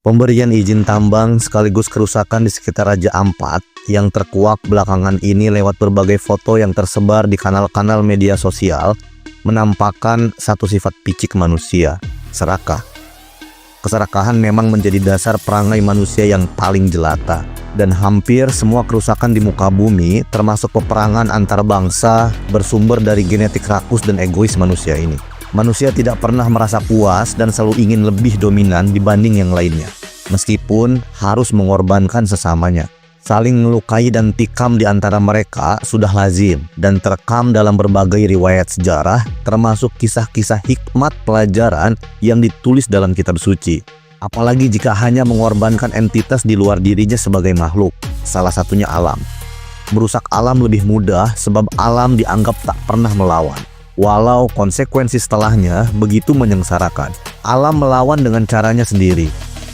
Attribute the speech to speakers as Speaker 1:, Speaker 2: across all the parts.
Speaker 1: Pemberian izin tambang sekaligus kerusakan di sekitar Raja Ampat yang terkuak belakangan ini lewat berbagai foto yang tersebar di kanal-kanal media sosial menampakkan satu sifat picik manusia, serakah. Keserakahan memang menjadi dasar perangai manusia yang paling jelata, dan hampir semua kerusakan di muka bumi, termasuk peperangan antar bangsa, bersumber dari genetik rakus dan egois manusia ini. Manusia tidak pernah merasa puas dan selalu ingin lebih dominan dibanding yang lainnya, meskipun harus mengorbankan sesamanya. Saling melukai dan tikam di antara mereka sudah lazim dan terekam dalam berbagai riwayat sejarah, termasuk kisah-kisah hikmat pelajaran yang ditulis dalam kitab suci. Apalagi jika hanya mengorbankan entitas di luar dirinya sebagai makhluk, salah satunya alam. Merusak alam lebih mudah sebab alam dianggap tak pernah melawan. Walau konsekuensi setelahnya begitu menyengsarakan. Alam melawan dengan caranya sendiri.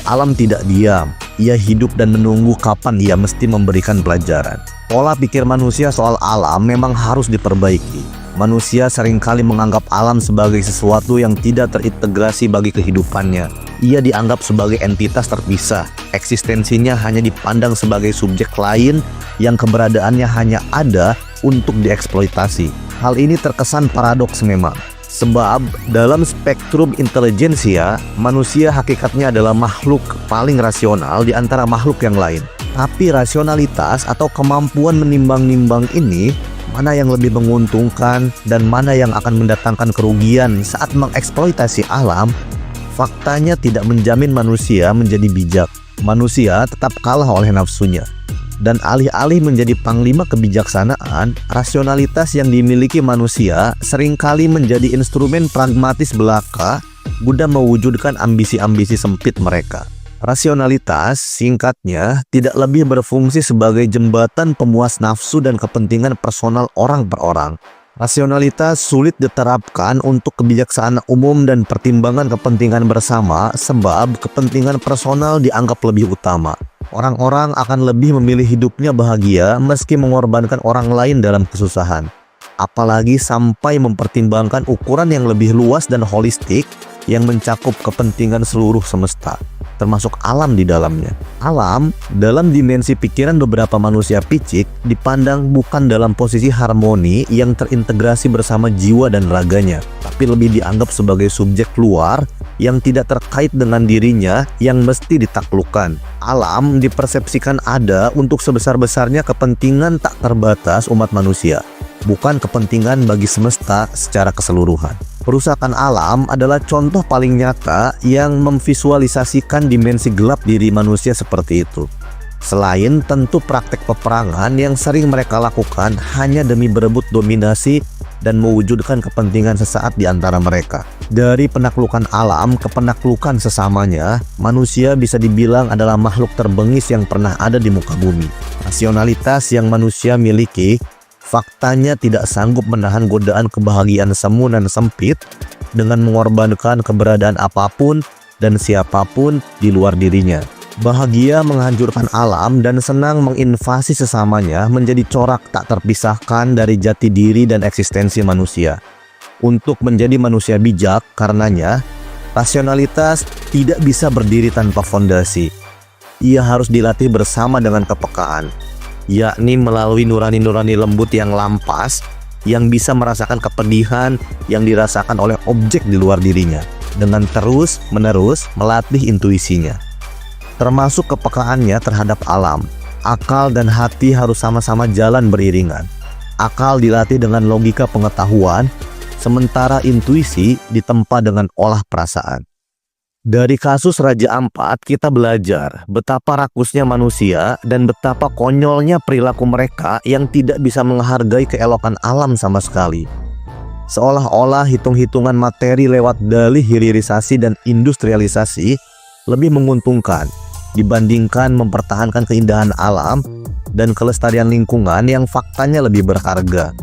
Speaker 1: Alam tidak diam, ia hidup dan menunggu kapan ia mesti memberikan pelajaran. Pola pikir manusia soal alam memang harus diperbaiki. Manusia seringkali menganggap alam sebagai sesuatu yang tidak terintegrasi bagi kehidupannya. Ia dianggap sebagai entitas terpisah. Eksistensinya hanya dipandang sebagai subjek lain yang keberadaannya hanya ada untuk dieksploitasi. Hal ini terkesan paradoks memang, sebab dalam spektrum intelijensia, manusia hakikatnya adalah makhluk paling rasional di antara makhluk yang lain. Tapi rasionalitas atau kemampuan menimbang-nimbang ini, mana yang lebih menguntungkan dan mana yang akan mendatangkan kerugian saat mengeksploitasi alam, faktanya tidak menjamin manusia menjadi bijak. Manusia tetap kalah oleh nafsunya. Dan alih-alih menjadi panglima kebijaksanaan, rasionalitas yang dimiliki manusia seringkali menjadi instrumen pragmatis belaka guna mewujudkan ambisi-ambisi sempit mereka. Rasionalitas, singkatnya, tidak lebih berfungsi sebagai jembatan pemuas nafsu dan kepentingan personal orang per orang. Rasionalitas sulit diterapkan untuk kebijaksanaan umum dan pertimbangan kepentingan bersama sebab kepentingan personal dianggap lebih utama. Orang-orang akan lebih memilih hidupnya bahagia meski mengorbankan orang lain dalam kesusahan. Apalagi sampai mempertimbangkan ukuran yang lebih luas dan holistik yang mencakup kepentingan seluruh semesta, termasuk alam di dalamnya. Alam, dalam dimensi pikiran beberapa manusia picik, dipandang bukan dalam posisi harmoni yang terintegrasi bersama jiwa dan raganya, tapi lebih dianggap sebagai subjek luar yang tidak terkait dengan dirinya yang mesti ditaklukkan. Alam dipersepsikan ada untuk sebesar-besarnya kepentingan tak terbatas umat manusia, bukan kepentingan bagi semesta secara keseluruhan. Perusakan alam adalah contoh paling nyata yang memvisualisasikan dimensi gelap diri manusia seperti itu. Selain tentu praktek peperangan yang sering mereka lakukan hanya demi berebut dominasi dan mewujudkan kepentingan sesaat di antara mereka. Dari penaklukan alam ke penaklukan sesamanya, manusia bisa dibilang adalah makhluk terbengis yang pernah ada di muka bumi. Rasionalitas yang manusia miliki faktanya tidak sanggup menahan godaan kebahagiaan semu dan sempit dengan mengorbankan keberadaan apapun dan siapapun di luar dirinya. Bahagia menghancurkan alam dan senang menginvasi sesamanya menjadi corak tak terpisahkan dari jati diri dan eksistensi manusia. Untuk menjadi manusia bijak, karenanya, rasionalitas tidak bisa berdiri tanpa fondasi. Ia harus dilatih bersama dengan kepekaan, yakni melalui nurani-nurani lembut yang lampas, yang bisa merasakan kepedihan yang dirasakan oleh objek di luar dirinya, dengan terus-menerus melatih intuisinya. Termasuk kepekaannya terhadap alam. Akal dan hati harus sama-sama jalan beriringan. Akal dilatih dengan logika pengetahuan, sementara intuisi ditempa dengan olah perasaan. Dari kasus Raja Ampat kita belajar betapa rakusnya manusia dan betapa konyolnya perilaku mereka yang tidak bisa menghargai keelokan alam sama sekali. Seolah-olah hitung-hitungan materi lewat dalih hilirisasi dan industrialisasi lebih menguntungkan dibandingkan mempertahankan keindahan alam dan kelestarian lingkungan yang faktanya lebih berharga.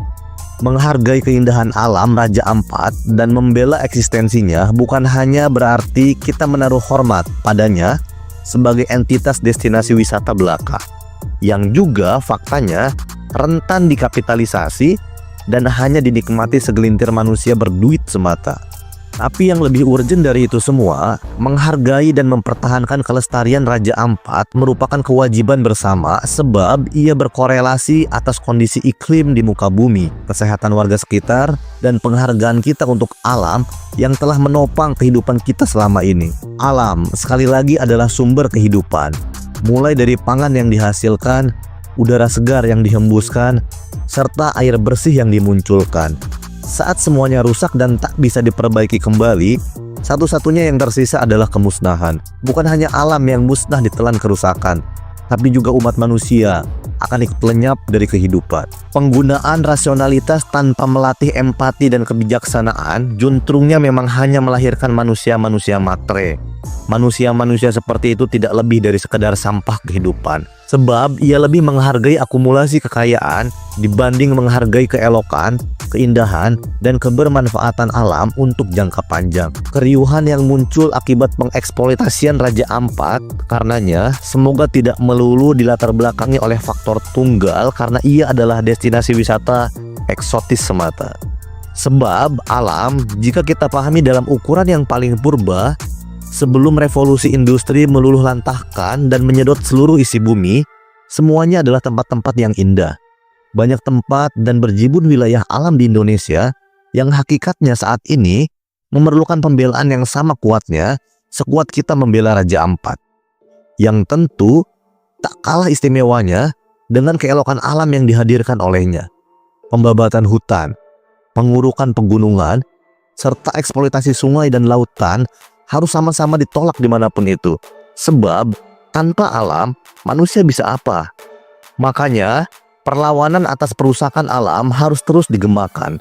Speaker 1: Menghargai keindahan alam Raja Ampat dan membela eksistensinya bukan hanya berarti kita menaruh hormat padanya sebagai entitas destinasi wisata belaka, yang juga faktanya rentan dikapitalisasi dan hanya dinikmati segelintir manusia berduit semata. Tapi yang lebih urgent dari itu semua, menghargai dan mempertahankan kelestarian Raja Ampat merupakan kewajiban bersama sebab ia berkorelasi atas kondisi iklim di muka bumi, kesehatan warga sekitar, dan penghargaan kita untuk alam yang telah menopang kehidupan kita selama ini. Alam, sekali lagi, adalah sumber kehidupan. Mulai dari pangan yang dihasilkan, udara segar yang dihembuskan, serta air bersih yang dimunculkan. Saat semuanya rusak dan tak bisa diperbaiki kembali, satu-satunya yang tersisa adalah kemusnahan. Bukan hanya alam yang musnah ditelan kerusakan, tapi juga umat manusia akan ikut lenyap dari kehidupan. Penggunaan rasionalitas tanpa melatih empati dan kebijaksanaan juntrungnya memang hanya melahirkan manusia-manusia matre. Manusia-manusia seperti itu tidak lebih dari sekedar sampah kehidupan. Sebab ia lebih menghargai akumulasi kekayaan dibanding menghargai keelokan, keindahan, dan kebermanfaatan alam untuk jangka panjang. Keriuhan yang muncul akibat pengeksploitasian Raja Ampat karenanya semoga tidak melulu dilatar belakangi oleh faktor tunggal karena ia adalah destinasi wisata eksotis semata. Sebab alam, jika kita pahami dalam ukuran yang paling purba, sebelum revolusi industri meluluh lantahkan dan menyedot seluruh isi bumi, semuanya adalah tempat-tempat yang indah. Banyak tempat dan berjibun wilayah alam di Indonesia yang hakikatnya saat ini memerlukan pembelaan yang sama kuatnya sekuat kita membela Raja Ampat. Yang tentu tak kalah istimewanya dengan keelokan alam yang dihadirkan olehnya. Pembabatan hutan, pengurukan pegunungan, serta eksploitasi sungai dan lautan harus sama-sama ditolak dimanapun itu. Sebab tanpa alam, manusia bisa apa? Makanya, perlawanan atas perusakan alam harus terus digemakan.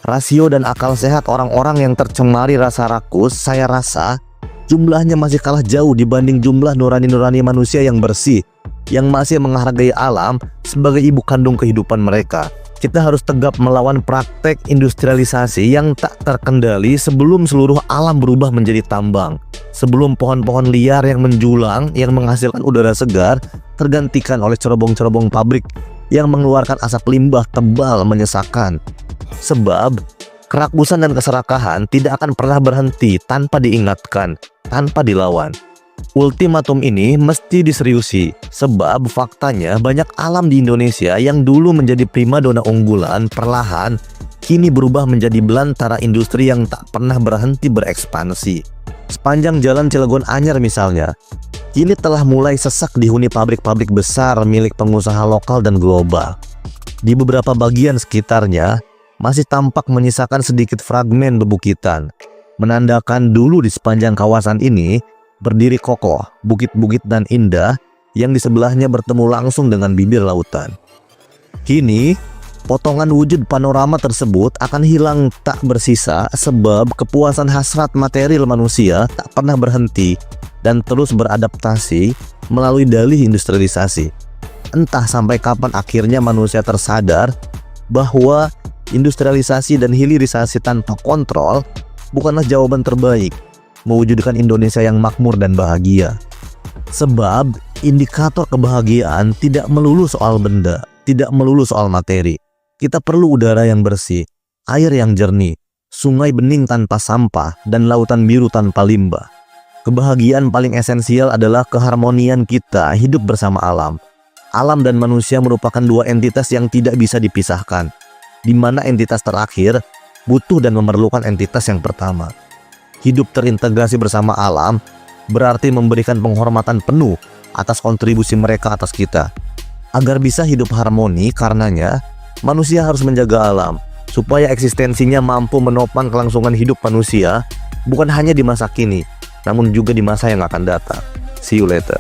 Speaker 1: Rasio dan akal sehat orang-orang yang tercemari rasa rakus, saya rasa jumlahnya masih kalah jauh dibanding jumlah nurani-nurani manusia yang bersih, yang masih menghargai alam sebagai ibu kandung kehidupan mereka. Kita harus tegap melawan praktek industrialisasi yang tak terkendali sebelum seluruh alam berubah menjadi tambang. Sebelum pohon-pohon liar yang menjulang, yang menghasilkan udara segar, tergantikan oleh cerobong-cerobong pabrik yang mengeluarkan asap limbah tebal menyesakkan. Sebab kerakusan dan keserakahan tidak akan pernah berhenti tanpa diingatkan, tanpa dilawan. Ultimatum ini mesti diseriusi, sebab faktanya banyak alam di Indonesia yang dulu menjadi primadona unggulan perlahan kini berubah menjadi belantara industri yang tak pernah berhenti berekspansi. Sepanjang jalan Cilegon Anyar misalnya, kini telah mulai sesak dihuni pabrik-pabrik besar milik pengusaha lokal dan global. Di beberapa bagian sekitarnya masih tampak menyisakan sedikit fragmen bebukitan, menandakan dulu di sepanjang kawasan ini berdiri kokoh, bukit-bukit dan indah yang di sebelahnya bertemu langsung dengan bibir lautan. Kini, potongan wujud panorama tersebut akan hilang tak bersisa sebab kepuasan hasrat material manusia tak pernah berhenti dan terus beradaptasi melalui dalih industrialisasi. Entah sampai kapan akhirnya manusia tersadar bahwa industrialisasi dan hilirisasi tanpa kontrol bukanlah jawaban terbaik mewujudkan Indonesia yang makmur dan bahagia. Sebab indikator kebahagiaan tidak melulu soal benda, tidak melulu soal materi. Kita perlu udara yang bersih, air yang jernih, sungai bening tanpa sampah, dan lautan biru tanpa limbah. Kebahagiaan paling esensial adalah keharmonian kita hidup bersama alam. Alam dan manusia merupakan dua entitas yang tidak bisa dipisahkan, di mana entitas terakhir butuh dan memerlukan entitas yang pertama. Hidup terintegrasi bersama alam berarti memberikan penghormatan penuh atas kontribusi mereka atas kita. Agar bisa hidup harmoni, karenanya manusia harus menjaga alam supaya eksistensinya mampu menopang kelangsungan hidup manusia bukan hanya di masa kini, namun juga di masa yang akan datang. See you later.